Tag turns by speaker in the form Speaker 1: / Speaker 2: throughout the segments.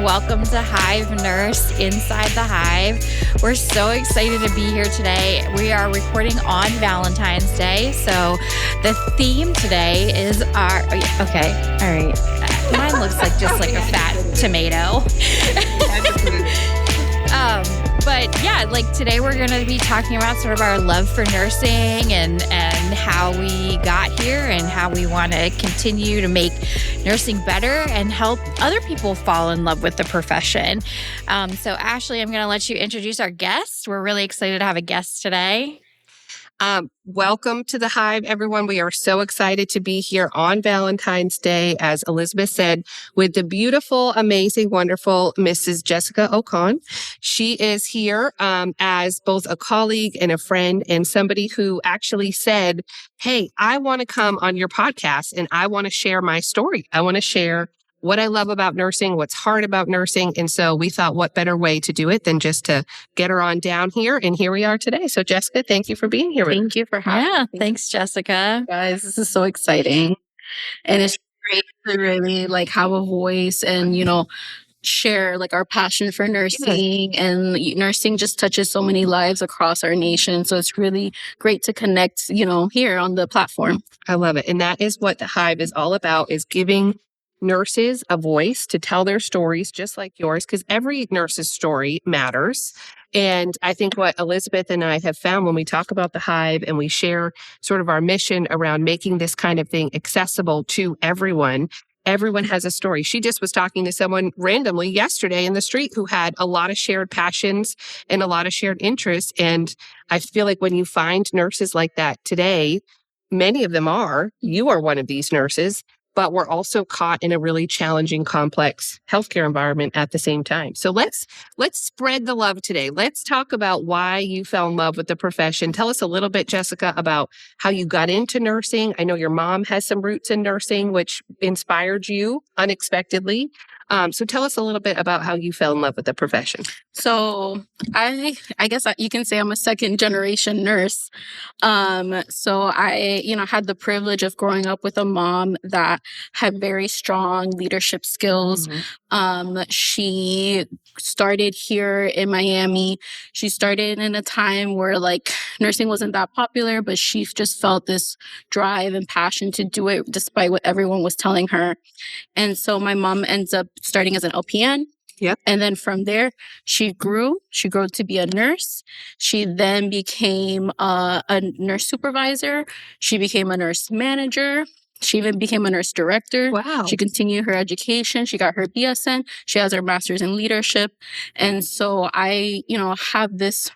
Speaker 1: welcome to Hive Nurse Inside the Hive. We're so excited to be here today. We are recording on Valentine's Day. So the theme today is mine looks like just like a fat tomato. But yeah, like today we're going to be talking about sort of our love for nursing and how we got here and how we want to continue to make nursing better and help other people fall in love with the profession. So Ashley, I'm going to let you introduce our guest. We're really excited to have a guest today.
Speaker 2: Welcome to the Hive, everyone. We are so excited to be here on Valentine's Day, as Elizabeth said, with the beautiful, amazing, wonderful Mrs. Jessica Ocon. She is here as both a colleague and a friend and somebody who actually said, hey, I want to come on your podcast and I want to share my story. I want to share what I love about nursing, what's hard about nursing. And so we thought, what better way to do it than just to get her on down here. And here we are today. So Jessica, thank you for being here.
Speaker 3: Thank you for having me.
Speaker 1: Thanks, Jessica.
Speaker 3: Guys, this is so exciting. And it's great to really have a voice and, share our passion for nursing. And nursing just touches so many lives across our nation. So it's really great to connect, here on the platform.
Speaker 2: I love it. And that is what the Hive is all about, is giving nurses a voice to tell their stories just like yours, because every nurse's story matters. And I think what Elizabeth and I have found when we talk about the Hive and we share sort of our mission around making this kind of thing accessible to everyone, everyone has a story. She just was talking to someone randomly yesterday in the street who had a lot of shared passions and a lot of shared interests. And I feel like when you find nurses like that today, many of them you are one of these nurses, but we're also caught in a really challenging, complex healthcare environment at the same time. So let's spread the love today. Let's talk about why you fell in love with the profession. Tell us a little bit, Jessica, about how you got into nursing. I know your mom has some roots in nursing, which inspired you unexpectedly. So tell us a little bit about how you fell in love with the profession.
Speaker 3: So I guess you can say I'm a second generation nurse. So I, had the privilege of growing up with a mom that had very strong leadership skills. Mm-hmm. She started here in Miami. She started in a time where nursing wasn't that popular, but she just felt this drive and passion to do it despite what everyone was telling her. And so my mom ends up starting as an LPN.
Speaker 2: Yep.
Speaker 3: And then from there, she grew to be a nurse. She then became a nurse supervisor. She became a nurse manager. She even became a nurse director.
Speaker 2: Wow.
Speaker 3: She continued her education. She got her BSN. She has her master's in leadership. And so I, have this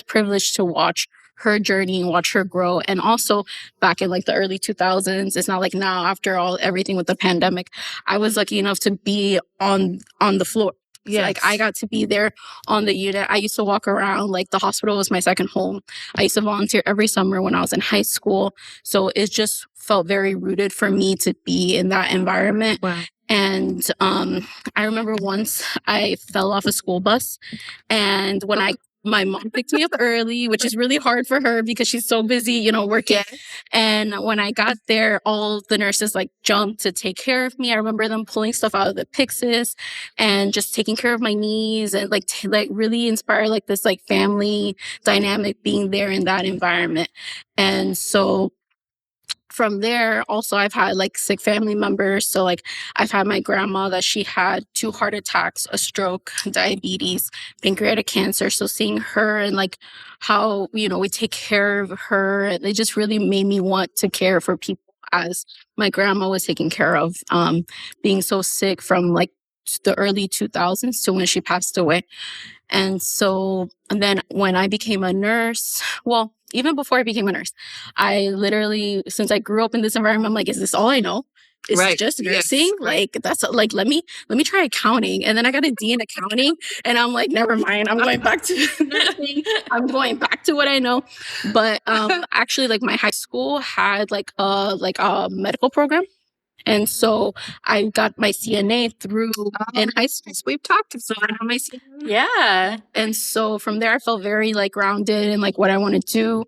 Speaker 3: privilege to watch her journey and watch her grow. And also back in the early 2000s, it's not like now after everything with the pandemic, I was lucky enough to be on the floor.
Speaker 2: Yes.
Speaker 3: So, I got to be there on the unit. I used to walk around, the hospital was my second home. I used to volunteer every summer when I was in high school. So it just felt very rooted for me to be in that environment.
Speaker 2: Wow.
Speaker 3: And I remember once I fell off a school bus, and my mom picked me up early, which is really hard for her because she's so busy, working.
Speaker 2: Yes.
Speaker 3: And when I got there, all the nurses jumped to take care of me. I remember them pulling stuff out of the Pyxis and just taking care of my knees and really inspire this family dynamic being there in that environment. And so from there, also, I've had sick family members. So I've had my grandma that she had 2 heart attacks, a stroke, diabetes, pancreatic cancer. So seeing her and how, we take care of her, it just really made me want to care for people as my grandma was taken care of, being so sick from the early 2000s to when she passed away. And then when I became a nurse, well, even before I became a nurse, I literally, since I grew up in this environment, I'm is this all I know? Is
Speaker 2: right.
Speaker 3: it just nursing?
Speaker 2: Yes. Right.
Speaker 3: That's let me try accounting. And then I got a D in accounting and I'm never mind. I'm going back to nursing. I'm going back to what I know. But actually my high school had a medical program. And so I got my CNA through in high school.
Speaker 2: We've talked
Speaker 3: So I have my CNA.
Speaker 1: Yeah.
Speaker 3: And so from there, I felt very grounded in what I want to do.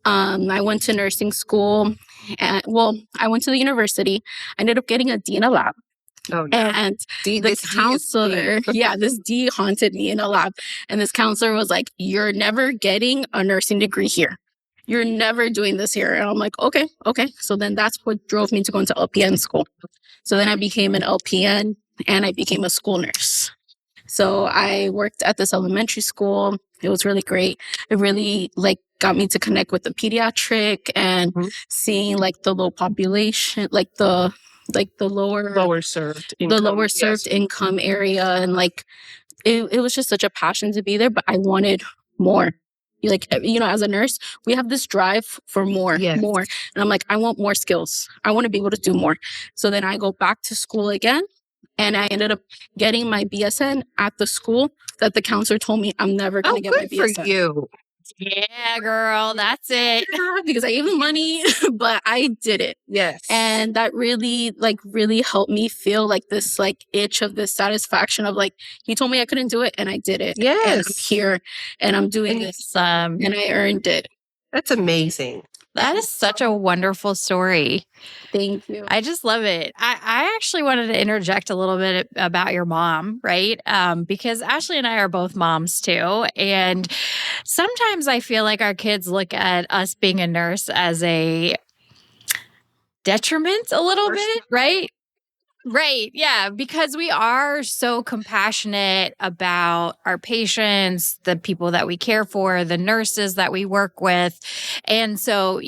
Speaker 3: I went to nursing school. I went to the university. I ended up getting a D in a lab.
Speaker 2: Oh, no.
Speaker 3: And
Speaker 2: D,
Speaker 3: the
Speaker 2: this D is
Speaker 3: counselor, this D haunted me in a lab. And this counselor was like, "You're never getting a nursing degree here. You're never doing this here." And I'm like, okay. So then that's what drove me to go into LPN school. So then I became an LPN and I became a school nurse. So I worked at this elementary school. It was really great. It really like got me to connect with the pediatric and seeing like the low population, like the
Speaker 2: lower served income.
Speaker 3: the lower served income area. And like, it was just such a passion to be there, but I wanted more. Like, as a nurse, we have this drive for more. And I'm like, I want more skills. I want to be able to do more. So then I go back to school again. And I ended up getting my BSN at the school that the counselor told me I'm never going to get my BSN.
Speaker 2: For you.
Speaker 1: Yeah, girl, that's it.
Speaker 3: Because I gave him money, but I did it.
Speaker 2: Yes.
Speaker 3: And that really helped me feel like this like itch of this satisfaction of like, he told me I couldn't do it and I did it.
Speaker 2: Yes.
Speaker 3: And I'm here and I'm doing this and I earned it.
Speaker 2: That's amazing.
Speaker 1: That is such a wonderful story.
Speaker 3: Thank you.
Speaker 1: I just love it. I actually wanted to interject a little bit about your mom, right? Because Ashley and I are both moms too. And sometimes I feel like our kids look at us being a nurse as a detriment a little bit, right? Right. Yeah. Because we are so compassionate about our patients, the people that we care for, the nurses that we work with. And so,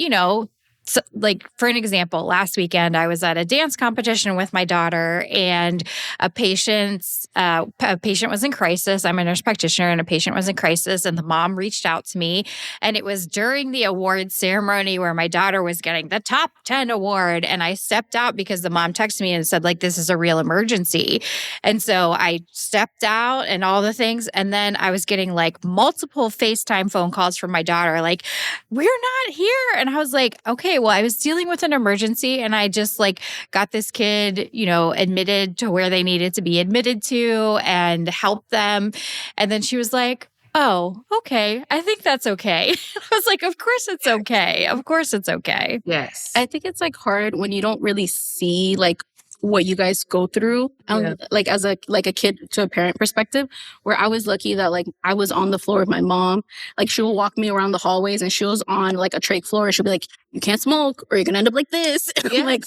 Speaker 1: so, like, for an example, last weekend, I was at a dance competition with my daughter and a patient was in crisis. I'm a nurse practitioner and a patient was in crisis. And the mom reached out to me. And it was during the awards ceremony where my daughter was getting the top 10 award. And I stepped out because the mom texted me and said, like, this is a real emergency. And so I stepped out and all the things. And then I was getting like multiple FaceTime phone calls from my daughter, like, we're not here. And I was like, okay, well, I was dealing with an emergency and I just like got this kid, admitted to where they needed to be admitted to and helped them. And then she was like, oh, okay. I think that's okay. I was like, of course it's okay. Of course it's okay.
Speaker 2: Yes.
Speaker 3: I think it's like hard when you don't really see like what you guys go through, like as a kid to a parent perspective, where I was lucky that like I was on the floor with my mom. Like she will walk me around the hallways and she was on like a trach floor and she'll be like, you can't smoke or you're going to end up like this. I'm like,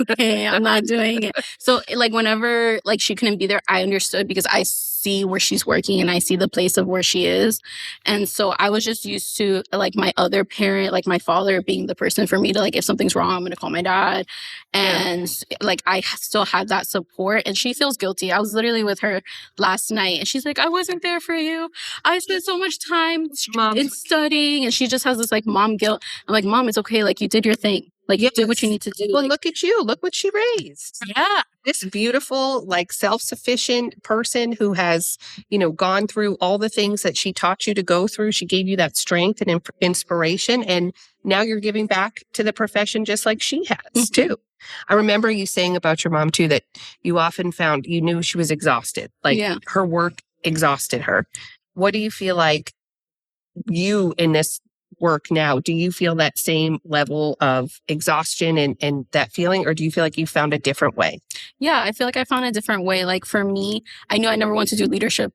Speaker 3: okay, I'm not doing it. So like whenever like she couldn't be there, I understood because I see where she's working and I see the place of where she is. And so I was just used to like my other parent, like my father being the person for me to like, if something's wrong, I'm going to call my dad. And like, I still had that support and she feels guilty. I was literally with her last night and she's like, I wasn't there for you. I spent so much time in studying. And she just has this like mom guilt. I'm like, Mom, it's okay. Like you did your thing. Like you did what you need to do.
Speaker 2: Well,
Speaker 3: like,
Speaker 2: look at you. Look what she raised.
Speaker 1: Yeah.
Speaker 2: This beautiful, like self-sufficient person who has, gone through all the things that she taught you to go through. She gave you that strength and inspiration. And now you're giving back to the profession just like she has too. I remember you saying about your mom too, that you often found you knew she was exhausted. Like her work exhausted her. What do you feel like you in this work now, do you feel that same level of exhaustion and that feeling, or do you feel like you found a different way?
Speaker 3: Yeah, I feel like I found a different way. Like for me, I knew I never wanted to do leadership.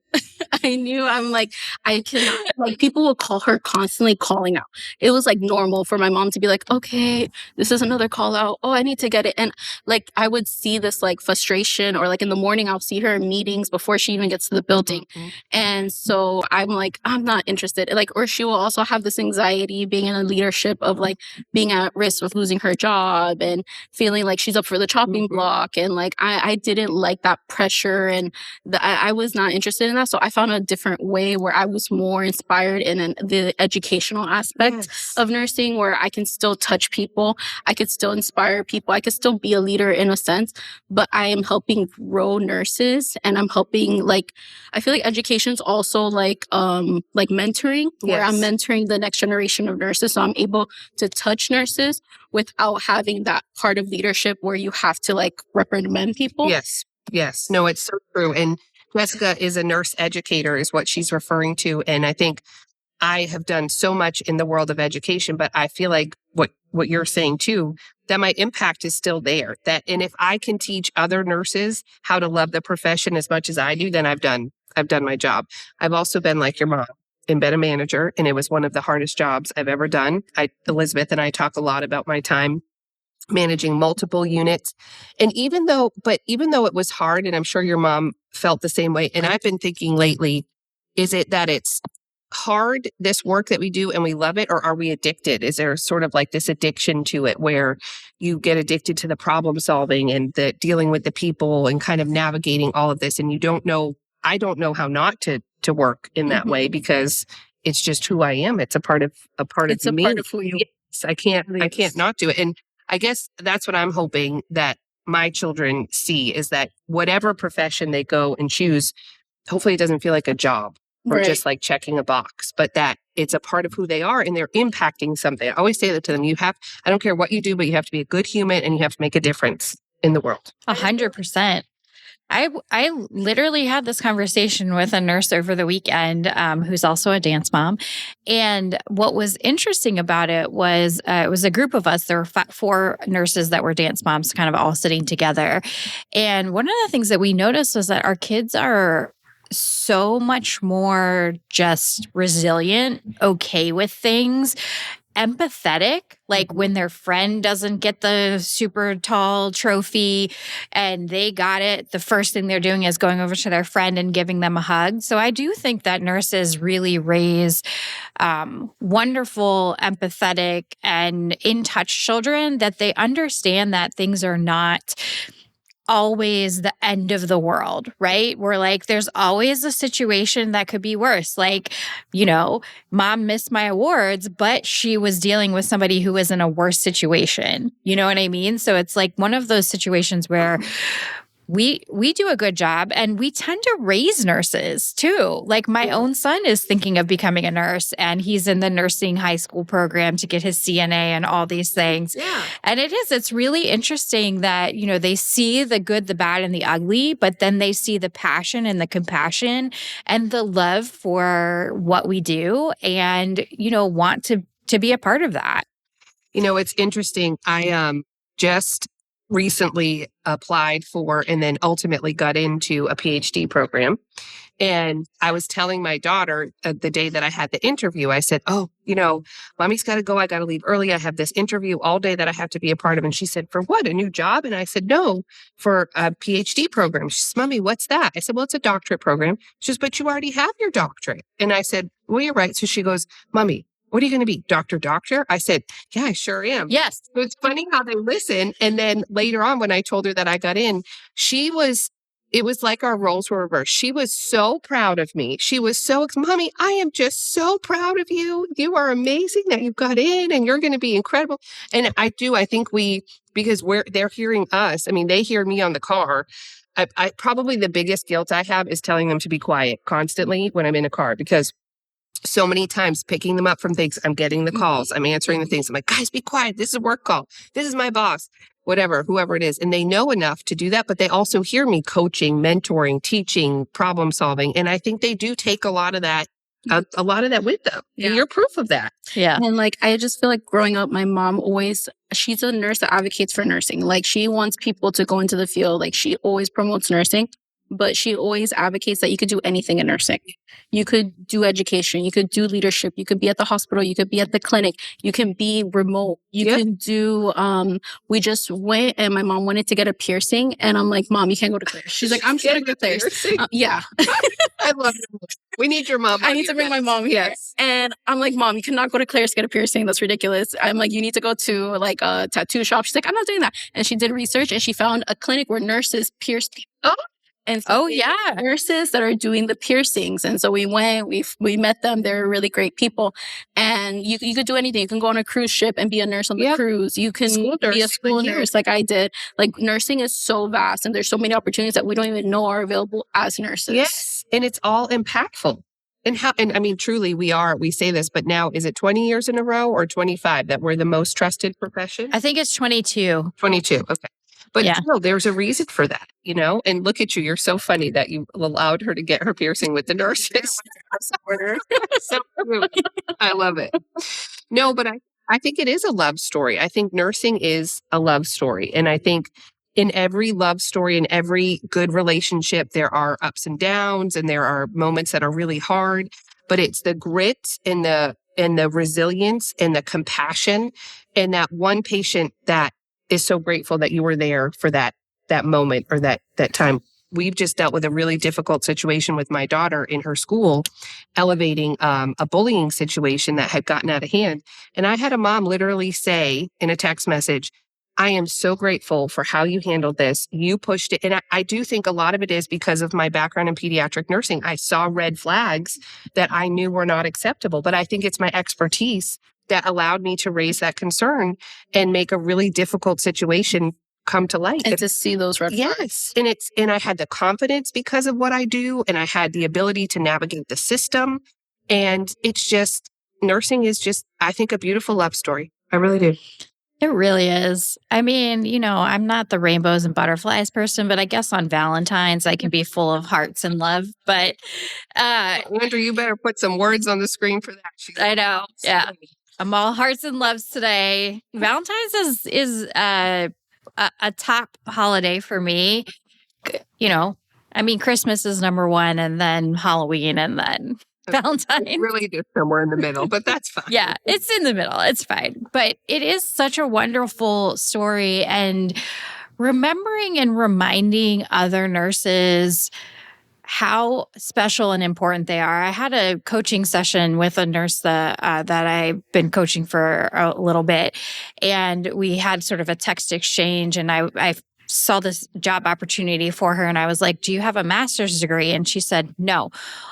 Speaker 3: I knew I'm like, I cannot, like people will call her constantly calling out. It was like normal for my mom to be like, okay, this is another call out. Oh, I need to get it. And like, I would see this like frustration or like in the morning, I'll see her in meetings before she even gets to the building. And so I'm like, I'm not interested. Like, or she will also have this anxiety being in a leadership of like being at risk of losing her job and feeling like she's up for the chopping block. And like, I didn't like that pressure and I was not interested in that. So I found a different way where I was more inspired in the educational aspect of nursing, where I can still touch people. I could still inspire people. I could still be a leader in a sense, but I am helping grow nurses and I'm helping like, I feel like education is also like mentoring, where I'm mentoring the next generation of nurses. So I'm able to touch nurses without having that part of leadership where you have to like reprimand people.
Speaker 2: Yes. No, it's so true. And Jessica is a nurse educator is what she's referring to. And I think I have done so much in the world of education, but I feel like what you're saying too, my impact is still there. And if I can teach other nurses how to love the profession as much as I do, then I've done my job. I've also been like your mom and been a manager, and it was one of the hardest jobs I've ever done. Elizabeth and I talk a lot about my time managing multiple units. And even though it was hard, and I'm sure your mom felt the same way, and I've been thinking lately, is it that it's hard, this work that we do, and we love it, or are we addicted? Is there sort of like this addiction to it where you get addicted to the problem solving and the dealing with the people and kind of navigating all of this, and I don't know how not to work in that way, because it's just who I am. It's a part of me.
Speaker 3: It's a part of who you
Speaker 2: Yes, I can't not do it. And I guess that's what I'm hoping that my children see, is that whatever profession they go and choose, hopefully it doesn't feel like a job or
Speaker 3: Right.
Speaker 2: just like checking a box, but that it's a part of who they are and they're impacting something. I always say that to them. I don't care what you do, but you have to be a good human and you have to make a difference in the world.
Speaker 1: 100%. I literally had this conversation with a nurse over the weekend who's also a dance mom. And what was interesting about it was a group of us. There were 4 nurses that were dance moms kind of all sitting together. And one of the things that we noticed was that our kids are so much more just resilient, okay with things, empathetic, like when their friend doesn't get the super tall trophy and they got it, the first thing they're doing is going over to their friend and giving them a hug. So I do think that nurses really raise wonderful, empathetic, and in touch children, that they understand that things are not always the end of the world, right? We're like, there's always a situation that could be worse. Like, mom missed my awards, but she was dealing with somebody who was in a worse situation. You know what I mean? So it's like one of those situations where we do a good job, and we tend to raise nurses too. Like my own son is thinking of becoming a nurse, and he's in the nursing high school program to get his CNA and all these things.
Speaker 2: Yeah.
Speaker 1: And it's really interesting that, they see the good, the bad, and the ugly, but then they see the passion and the compassion and the love for what we do and, want to be a part of that.
Speaker 2: It's interesting. I just recently applied for and then ultimately got into a PhD program. And I was telling my daughter the day that I had the interview, I said, mommy's got to go. I got to leave early. I have this interview all day that I have to be a part of. And she said, for what? A new job? And I said, no, for a PhD program. She says, Mommy, what's that? I said, well, it's a doctorate program. She says, but you already have your doctorate. And I said, well, you're right. So she goes, Mommy, what are you going to be? Doctor? I said, yeah, I sure am.
Speaker 1: Yes.
Speaker 2: So it's funny how they listen. And then later on, when I told her that I got in, it was like our roles were reversed. She was so proud of me. She was Mommy, I am just so proud of you. You are amazing that you got in and you're going to be incredible. And I think because they're hearing us. I mean, they hear me on the car. I probably the biggest guilt I have is telling them to be quiet constantly when I'm in a car, because so many times picking them up from things, I'm getting the calls, I'm answering the things. I'm like, guys, be quiet. This is a work call. This is my boss, whatever, whoever it is. And they know enough to do that, but they also hear me coaching, mentoring, teaching, problem solving. And I think they do take a lot of that with them.
Speaker 3: Yeah.
Speaker 2: And you're proof of that.
Speaker 1: Yeah.
Speaker 3: And I just feel like growing up, my mom she's a nurse that advocates for nursing. Like she wants people to go into the field. Like she always promotes nursing. But she always advocates that you could do anything in nursing. You could do education. You could do leadership. You could be at the hospital. You could be at the clinic. You can be remote. You can do, we just went and my mom wanted to get a piercing. And I'm like, Mom, you can't go to Claire's. She's like, I'm just going to go to Claire's. Yeah.
Speaker 2: I love it. We need your mom.
Speaker 3: I need to bring my mom here.
Speaker 2: Yes.
Speaker 3: And I'm like, Mom, you cannot go to Claire's to get a piercing. That's ridiculous. I'm like, you need to go to like a tattoo shop. She's like, I'm not doing that. And she did research and she found a clinic where nurses pierce people.
Speaker 2: Oh.
Speaker 3: And so nurses that are doing the piercings. And so we went, we met them. They're really great people. And you could do anything. You can go on a cruise ship and be a nurse on the cruise. You can be a school nurse like I did. Like nursing is so vast and there's so many opportunities that we don't even know are available as nurses.
Speaker 2: Yes. And it's all impactful. And I mean, truly we say this, but now is it 20 years in a row or 25 that we're the most trusted profession?
Speaker 1: I think it's 22.
Speaker 2: 22. Okay. But no, there's a reason for that, and look at you. You're so funny that you allowed her to get her piercing with the nurses. So cute. I love it. No, but I think it is a love story. I think nursing is a love story. And I think in every love story, in every good relationship, there are ups and downs and there are moments that are really hard, but it's the grit and the resilience and the compassion and that one patient that is so grateful that you were there for that moment or that time. We've just dealt with a really difficult situation with my daughter in her school, elevating a bullying situation that had gotten out of hand. And I had a mom literally say in a text message, I am so grateful for how you handled this. You pushed it. And I do think a lot of it is because of my background in pediatric nursing. I saw red flags that I knew were not acceptable, but I think it's my expertise that allowed me to raise that concern and make a really difficult situation come to light.
Speaker 3: And to see those red flags.
Speaker 2: Yes. And I had the confidence because of what I do, and I had the ability to navigate the system. And it's just, nursing is just, I think, a beautiful love story. I really do.
Speaker 1: It really is. I mean, I'm not the rainbows and butterflies person, but I guess on Valentine's I can be full of hearts and love. But
Speaker 2: Andrew, you better put some words on the screen for that.
Speaker 1: I know. Yeah. I'm all hearts and loves today. Valentine's is a top holiday for me. I mean, Christmas is number one, and then Halloween, and then Valentine's.
Speaker 2: It's really just somewhere in the middle, but that's fine.
Speaker 1: Yeah, it's in the middle. It's fine. But it is such a wonderful story, and remembering and reminding other nurses how special and important they are. I had a coaching session with a nurse that I've been coaching for a little bit, and we had sort of a text exchange, and I saw this job opportunity for her, and I was like, do you have a master's degree? And she said, no,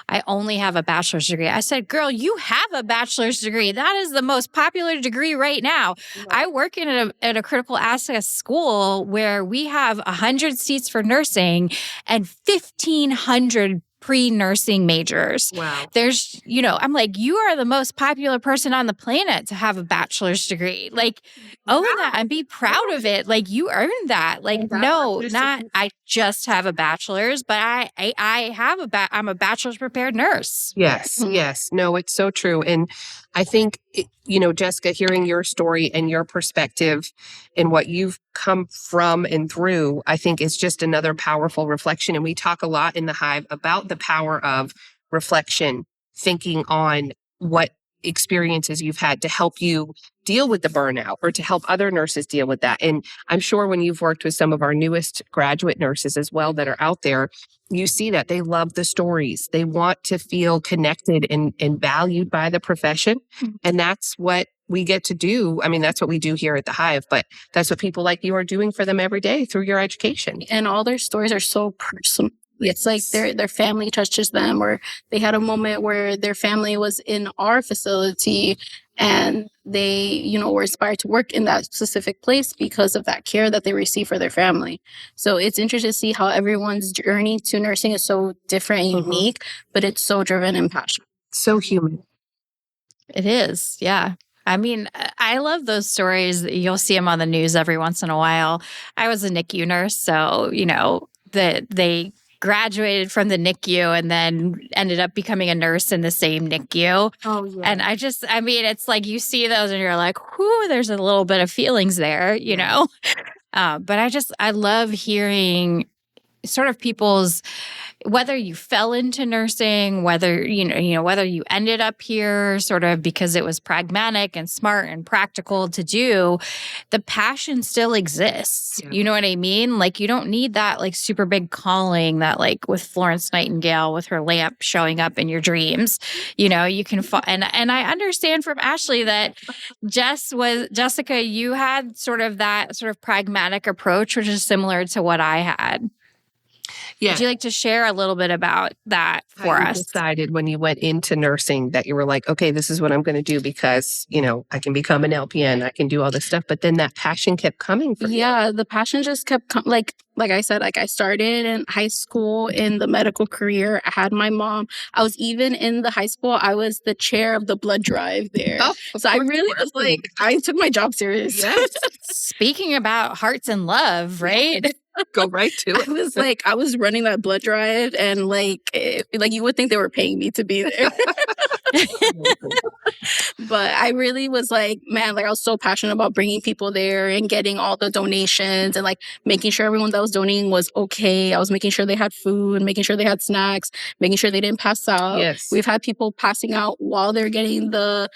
Speaker 1: I only have a bachelor's degree. I said, girl, you have a bachelor's degree. That is the most popular degree right now. Yeah. I work in a critical access school where we have 100 seats for nursing and 1,500 pre-nursing majors.
Speaker 2: Wow.
Speaker 1: There's, I'm like, you are the most popular person on the planet to have a bachelor's degree. Like, own that and be proud of it. Like, you earned that. Like, no, not, I just have a bachelor's, but I have I'm a bachelor's prepared nurse.
Speaker 2: Yes. Yes. No, it's so true. And I think, Jessica, hearing your story and your perspective and what you've come from and through, I think is just another powerful reflection. And we talk a lot in the Hive about the power of reflection, thinking on what experiences you've had to help you deal with the burnout or to help other nurses deal with that. And I'm sure when you've worked with some of our newest graduate nurses as well that are out there, you see that they love the stories. They want to feel connected and valued by the profession. Mm-hmm. And that's what we get to do. I mean, that's what we do here at the Hive, but that's what people like you are doing for them every day through your education.
Speaker 3: And all their stories are so personal. It's like their family touches them, or they had a moment where their family was in our facility and they, were inspired to work in that specific place because of that care that they receive for their family. So it's interesting to see how everyone's journey to nursing is so different and unique, but it's so driven and passionate.
Speaker 2: So human.
Speaker 1: It is. Yeah. I mean, I love those stories. You'll see them on the news every once in a while. I was a NICU nurse, so, they graduated from the NICU and then ended up becoming a nurse in the same NICU.
Speaker 3: Oh, yeah.
Speaker 1: And it's like you see those and you're like, whoo, there's a little bit of feelings there, know? But I love hearing sort of people's, whether you fell into nursing, whether, whether you ended up here sort of because it was pragmatic and smart and practical to do, the passion still exists. Yeah. You know what I mean? Like, you don't need that like super big calling that like with Florence Nightingale with her lamp showing up in your dreams. You can, and I understand from Ashley that Jessica, you had sort of that sort of pragmatic approach, which is similar to what I had. Yeah. Would you like to share a little bit about that for us?
Speaker 2: You decided when you went into nursing that you were like, okay, this is what I'm going to do because, I can become an LPN, I can do all this stuff. But then that passion kept coming for you.
Speaker 3: Yeah, the passion just kept coming. Like I said, I started in high school in the medical career. I had my mom. I was even in the high school. I was the chair of the blood drive there. Oh, so I really was like, I took my job serious.
Speaker 1: Yes. Speaking about hearts and love, right?
Speaker 2: Go right to it.
Speaker 3: I was running that blood drive and you would think they were paying me to be there. But I really was like, man, like I was so passionate about bringing people there and getting all the donations and like making sure everyone that was donating was okay. I was making sure they had food, making sure they had snacks, making sure they didn't pass out.
Speaker 2: Yes.
Speaker 3: We've had people passing out while they're getting the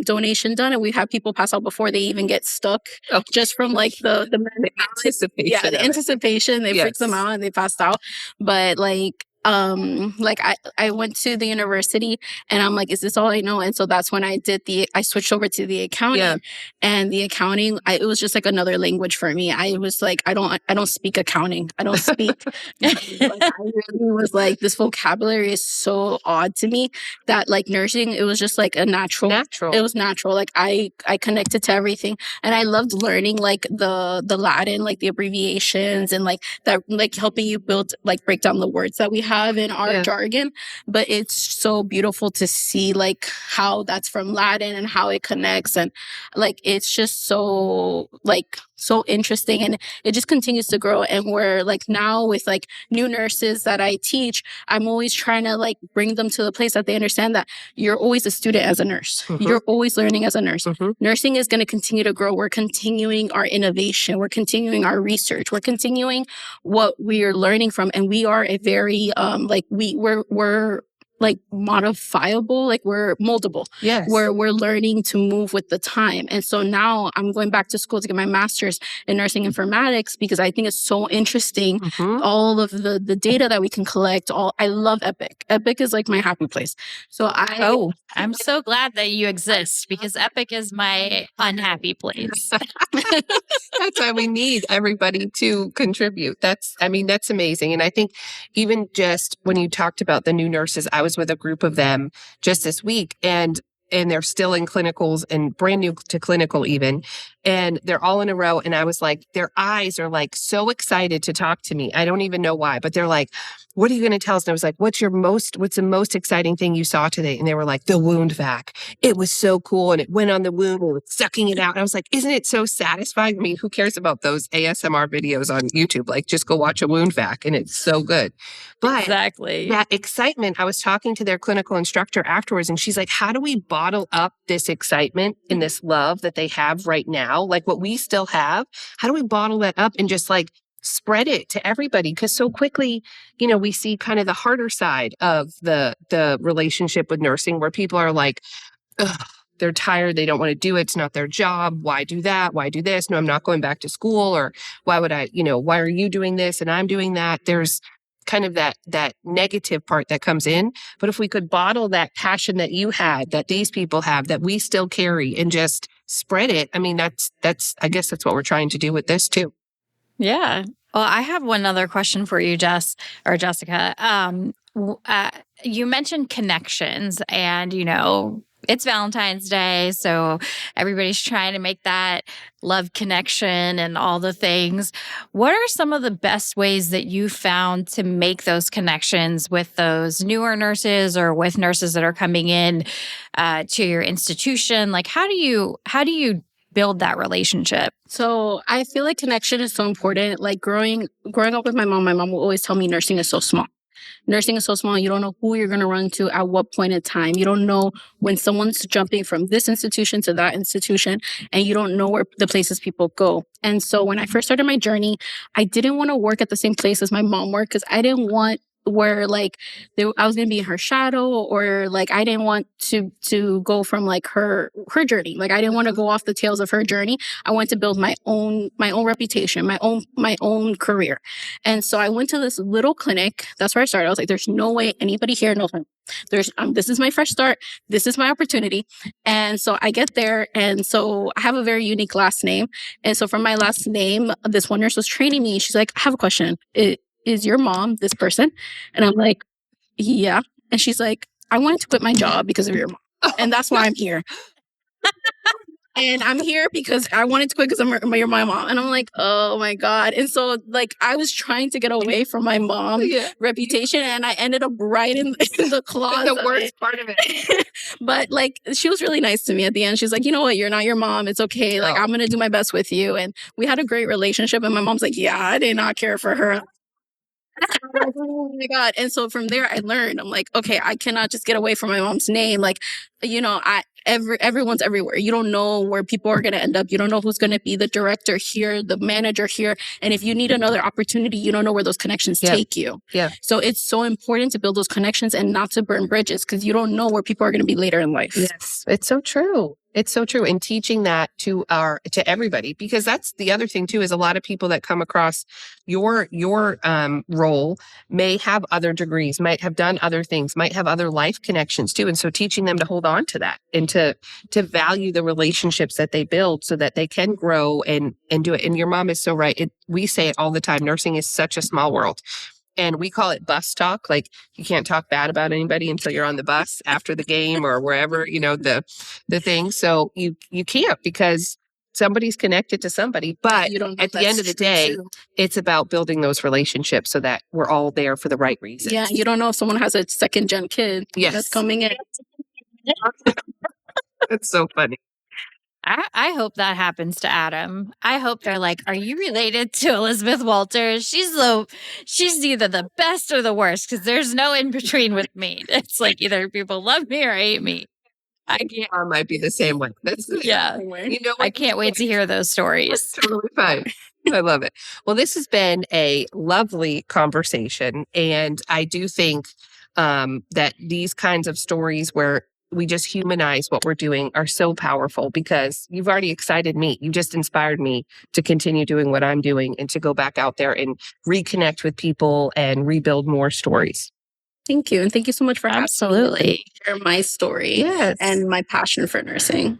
Speaker 3: donation done, and we've had people pass out before they even get stuck, just from like the
Speaker 2: anticipation.
Speaker 3: Yeah, the anticipation. They freaked them out and they passed out. But like I went to the university and I'm like, is this all I know? And so that's when I switched over to the accounting, and the accounting, it was just like another language for me. I was like, I don't speak accounting. I don't speak. Like, I really was like, this vocabulary is so odd to me that like nursing, it was just like a natural. It was natural. Like I connected to everything, and I loved learning like the Latin, like the abbreviations, and like that, like helping you break down the words that we have in our jargon. But it's so beautiful to see like how that's from Latin and how it connects, and like it's just so interesting, and it just continues to grow. And we're like now with like new nurses that I teach, I'm always trying to like bring them to the place that they understand that you're always a student as a nurse. You're always learning as a nurse. Nursing is going to continue to grow. We're continuing our innovation. We're continuing our research. We're continuing what we're learning from, and we are a very we're like modifiable, like we're moldable.
Speaker 2: Yes.
Speaker 3: We're learning to move with the time. And so now I'm going back to school to get my master's in nursing informatics because I think it's so interesting. All of the data that we can collect. I love Epic. Epic is like my happy place. So
Speaker 1: I'm so glad that you exist because Epic is my unhappy place.
Speaker 2: That's why we need everybody to contribute. That's amazing. And I think even just when you talked about the new nurses, I was with a group of them just this week, and they're still in clinicals and brand new to clinical even. And they're all in a row. And I was like, their eyes are like so excited to talk to me. I don't even know why, but they're like, what are you going to tell us? And I was like, what's the most exciting thing you saw today? And they were like, the wound vac. It was so cool. And it went on the wound and it's sucking it out. And I was like, isn't it so satisfying? I mean, who cares about those ASMR videos on YouTube? Like, just go watch a wound vac and it's so good. But
Speaker 1: exactly
Speaker 2: that excitement, I was talking to their clinical instructor afterwards, and she's like, how do we bottle up this excitement and this love that they have right now? Like what we still have, how do we bottle that up and just like spread it to everybody? Because so quickly, we see kind of the harder side of the relationship with nursing where people are like, ugh, they're tired. They don't want to do it. It's not their job. Why do that? Why do this? No, I'm not going back to school. Or why would I, why are you doing this and I'm doing that? There's kind of that negative part that comes in. But if we could bottle that passion that you had, that these people have, that we still carry, and just spread it, I mean, that's I guess that's what we're trying to do with this too.
Speaker 1: Yeah. Well, I have one other question for you, Jessica. You mentioned connections, and it's Valentine's Day, so everybody's trying to make that love connection and all the things. What are some of the best ways that you found to make those connections with those newer nurses or with nurses that are coming in to your institution? Like, how do you build that relationship?
Speaker 3: So I feel like connection is so important. Like growing up with my mom will always tell me nursing is so small. Nursing is so small. You don't know who you're going to run to at what point in time. You don't know when someone's jumping from this institution to that institution, and you don't know where the places people go. And so when I first started my journey, I didn't want to work at the same place as my mom worked because I didn't want where like I was going to be in her shadow, or like I didn't want to go from like her journey. Like I didn't want to go off the tails of her journey. I wanted to build my own reputation, my own career. And so I went to this little clinic. That's where I started. I was like, there's no way anybody here knows me. This is my fresh start. This is my opportunity. And so I get there. And so I have a very unique last name. And so from my last name, this one nurse was training me. She's like, I have a question. Is your mom this person? And I'm like, yeah. And she's like, I wanted to quit my job because of your mom. And that's why I'm here. And I'm here because I wanted to quit because you're my mom. And I'm like, oh my God. And so like I was trying to get away from my mom's reputation, and I ended up right in the closet.
Speaker 2: The worst part of it.
Speaker 3: But like she was really nice to me at the end. She's like, you know what? You're not your mom. It's okay. Like I'm going to do my best with you. And we had a great relationship. And my mom's like, yeah, I did not care for her. Oh my God. And so from there, I learned, I'm like, okay, I cannot just get away from my mom's name. Like, everyone's everywhere. You don't know where people are going to end up. You don't know who's going to be the director here, the manager here. And if you need another opportunity, you don't know where those connections take you.
Speaker 2: Yeah.
Speaker 3: So it's so important to build those connections and not to burn bridges, because you don't know where people are going to be later in life.
Speaker 2: Yes. It's so true. It's so true. And teaching that to everybody, because that's the other thing too, is a lot of people that come across your role may have other degrees, might have done other things, might have other life connections too. And so teaching them to hold on to that and to value the relationships that they build so that they can grow and do it. And your mom is so right. We say it all the time. Nursing is such a small world. And we call it bus talk. Like, you can't talk bad about anybody until you're on the bus after the game or wherever, the thing. So you can't, because somebody's connected to somebody. But
Speaker 3: You don't know
Speaker 2: at the
Speaker 3: that's
Speaker 2: end of the
Speaker 3: true,
Speaker 2: day,
Speaker 3: too.
Speaker 2: it's about building those relationships so that we're all there for the right reasons.
Speaker 3: Yeah, you don't know if someone has a second gen kid that's coming in.
Speaker 2: It's so funny.
Speaker 1: I hope that happens to Adam. I hope they're like, are you related to Elizabeth Walters? She's either the best or the worst, because there's no in between with me. It's like either people love me or hate me. I can't.
Speaker 2: I might be the same way.
Speaker 1: Yeah. I can't wait to hear those stories.
Speaker 2: It's totally fine. I love it. Well, this has been a lovely conversation. And I do think that these kinds of stories where we just humanize what we're doing are so powerful, because you've already excited me. You just inspired me to continue doing what I'm doing and to go back out there and reconnect with people and rebuild more stories.
Speaker 3: Thank you. And thank you so much for
Speaker 1: Absolutely
Speaker 3: asking me to share my story and my passion for nursing.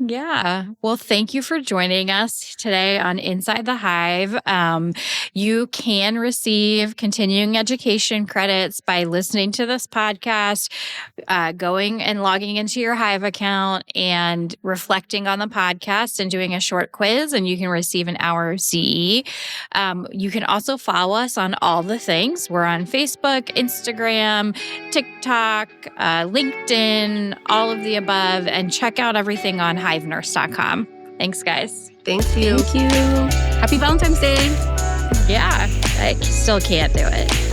Speaker 1: Yeah. Well, thank you for joining us today on Inside the Hive. You can receive continuing education credits by listening to this podcast, going and logging into your Hive account and reflecting on the podcast and doing a short quiz, and you can receive an hour of CE. You can also follow us on all the things. We're on Facebook, Instagram, TikTok, LinkedIn, all of the above, and check out everything on hivenurse.com. Thanks, guys.
Speaker 2: Thank you.
Speaker 3: Thank you. Happy Valentine's Day.
Speaker 1: Yeah, I still can't do it.